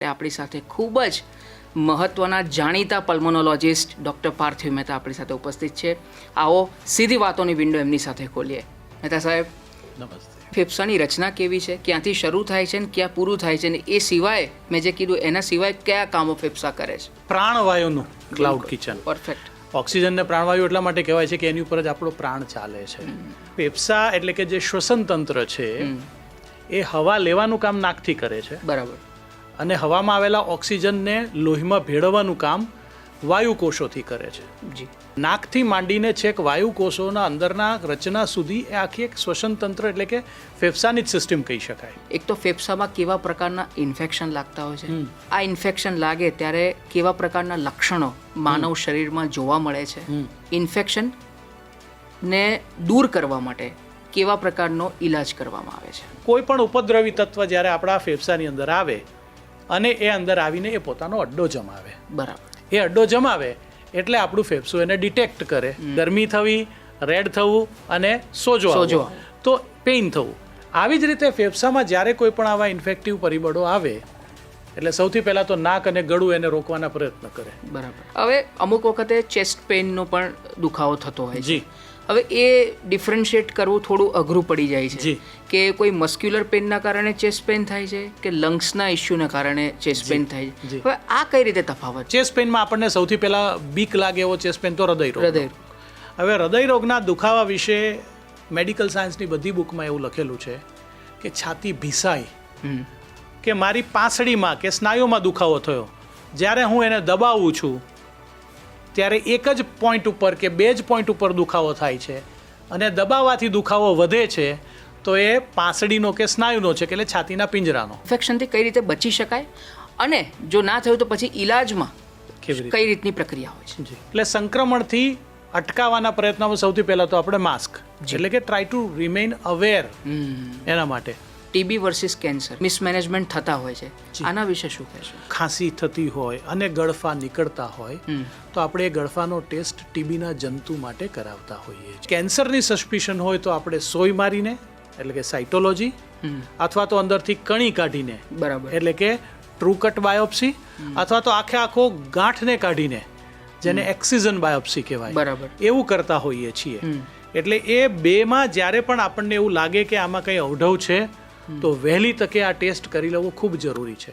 આપણી સાથે ખૂબ જ મહત્વના જાણીતા પલ્મોનોલોજિસ્ટ ડૉક્ટર પાર્થિવ મહેતા આપણી સાથે ઉપસ્થિત છે. આવો સીધી વાતોની વિન્ડો એમની સાથે ખોલીએ. મહેતા સાહેબ, નમસ્તે. ફેફસાની રચના કેવી છે, ક્યાંથી શરૂ થાય છે ને ક્યાં પૂરું થાય છે, ને એ સિવાય મેં જે કીધું એના સિવાય કયા કામો ફેફસા કરે છે? પ્રાણવાયુનું ક્લાઉડ કિચન. પરફેક્ટ. ઓક્સિજનને પ્રાણવાયુ એટલા માટે કહેવાય છે કે એની ઉપર જ આપણો પ્રાણ ચાલે છે. ફેફસા એટલે કે જે શ્વસન તંત્ર છે એ હવા લેવાનું કામ નાકથી કરે છે, બરાબર, અને હવામાં આવેલા ઓક્સિજનને લોહીમાં ભેળવવાનું કામ વાયુકોષોથી કરે છે. જી. નાકથી માંડીને છેક વાયુકોષોના અંદરના રચના સુધી એ આખી એક શ્વસન તંત્ર એટલે કે ફેફસાની જ સિસ્ટમ કહી શકાય. એક તો ફેફસામાં કેવા પ્રકારના ઇન્ફેક્શન લાગતા હોય છે, આ ઇન્ફેક્શન લાગે ત્યારે કેવા પ્રકારના લક્ષણો માનવ શરીરમાં જોવા મળે છે, ઇન્ફેક્શન ને દૂર કરવા માટે કેવા પ્રકારનો ઈલાજ કરવામાં આવે છે? કોઈ પણ ઉપદ્રવી તત્વ જ્યારે આપણા ફેફસાની અંદર આવે અને એ અંદર આવીને એ પોતાનો અડ્ડો જમાવે, બરાબર, એ અડ્ડો જમાવે એટલે આપણું ફેફસું એને ડિટેક્ટ કરે, ગરમી થવી, રેડ થવું અને સોજો આવવો, તો પેઇન થવું. આવી જ રીતે ફેફસામાં જ્યારે કોઈ પણ આવા ઇન્ફેક્ટિવ પરિબળો આવે એટલે સૌથી પહેલાં તો નાક અને ગળું એને રોકવાના પ્રયત્ન કરે. બરાબર. હવે અમુક વખતે ચેસ્ટ પેઇનનો પણ દુખાવો થતો હોય છે. જી. હવે એ ડિફરન્શિએટ કરવું થોડું અઘરું પડી જાય છે જી. કે કોઈ મસ્ક્યુલર પેઇનના કારણે ચેસ્ટ પેઇન થાય છે કે લંગ્સના ઇશ્યુના કારણે ચેસ્ટ પેઇન થાય છે. જી. હવે આ કઈ રીતે તફાવત છે? ચેસ્ટ પેઇનમાં આપણને સૌથી પહેલાં બીક લાગે એવો ચેસ્ટ પેઇન તો હૃદય રોગ. હૃદય. હવે હૃદય રોગના દુખાવા વિશે મેડિકલ સાયન્સની બધી બુકમાં એવું લખેલું છે કે છાતી ભીસાય કે મારી પાંસળીમાં કે સ્નાયુમાં દુખાવો થયો, જ્યારે હું એને દબાવું છું ત્યારે એક જ પોઈન્ટ ઉપર કે બે જ પોઈન્ટ ઉપર દુખાવો થાય છે અને દબાવવાથી દુખાવો વધે છે, તો એ પાંસળીનો કે સ્નાયુનો છે કે એટલે છાતીના પિંજરાનો. ઇન્ફેક્શનથી કઈ રીતે બચી શકાય અને જો ના થયું તો પછી ઈલાજમાં કેવી રીતે? કઈ રીતની પ્રક્રિયા હોય છે? એટલે સંક્રમણથી અટકાવવાના પ્રયત્નમાં સૌથી પહેલાં તો આપણે માસ્ક, એટલે કે ટ્રાય ટુ રિમેઇન અવેર એના માટે. ટીબી વર્સિસ કેન્સર મિસમેનેજમેન્ટ થતા હોય છે, આના વિશે શું કહેશો? ખાંસી થતી હોય અને ગળફા નીકળતા હોય તો આપણે એ ગળફાનો ટેસ્ટ ટીબીના જંતુ માટે કરાવતા હોઈએ છીએ. કેન્સરની સસ્પિશન હોય તો આપણે સોય મારીને એટલે કે સાઇટોલોજી અથવા તો અંદરથી કણી કાઢીને બરાબર, એટલે કે ટ્રુ કટ બાયોપ્સી અથવા તો આખો ગાંઠને કાઢીને જેને એક્સિઝન બાયોપ્સી કહેવાય, બરાબર, એવું કરતા હોઈએ છીએ. એટલે એ બેમાં જ્યારે પણ આપણને એવું લાગે કે આમાં કંઈ અવઢવ છે તો વહેલી તકે આ ટેસ્ટ કરી લેવો ખૂબ જરૂરી છે.